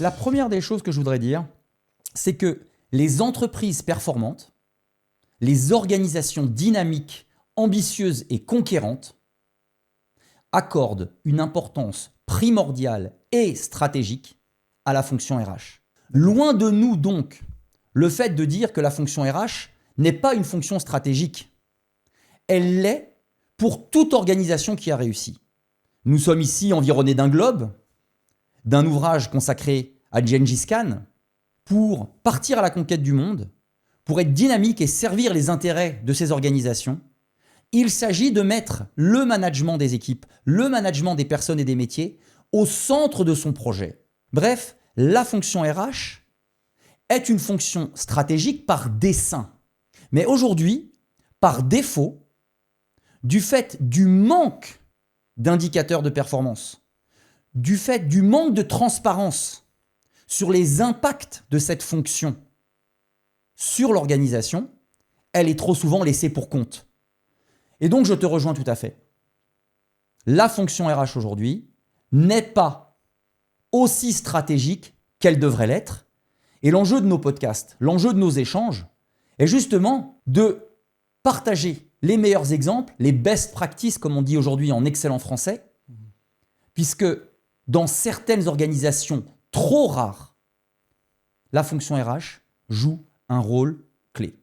La première des choses que je voudrais dire, c'est que les entreprises performantes, les organisations dynamiques, ambitieuses et conquérantes accordent une importance primordiale et stratégique à la fonction RH. Loin de nous donc le fait de dire que la fonction RH n'est pas une fonction stratégique. Elle l'est pour toute organisation qui a réussi. Nous sommes ici environnés d'un globe, d'un ouvrage consacré à Gengis Khan, pour partir à la conquête du monde, pour être dynamique et servir les intérêts de ces organisations. Il s'agit de mettre le management des équipes, le management des personnes et des métiers au centre de son projet. Bref, la fonction RH est une fonction stratégique par dessein. Mais aujourd'hui, par défaut, du fait du manque d'indicateurs de performance, du fait du manque de transparence sur les impacts de cette fonction sur l'organisation, elle est trop souvent laissée pour compte. Et donc, je te rejoins tout à fait. La fonction RH aujourd'hui n'est pas aussi stratégique qu'elle devrait l'être. Et l'enjeu de nos podcasts, l'enjeu de nos échanges, est justement de partager les meilleurs exemples, les best practices, comme on dit aujourd'hui en excellent français, puisque dans certaines organisations trop rares, la fonction RH joue un rôle clé.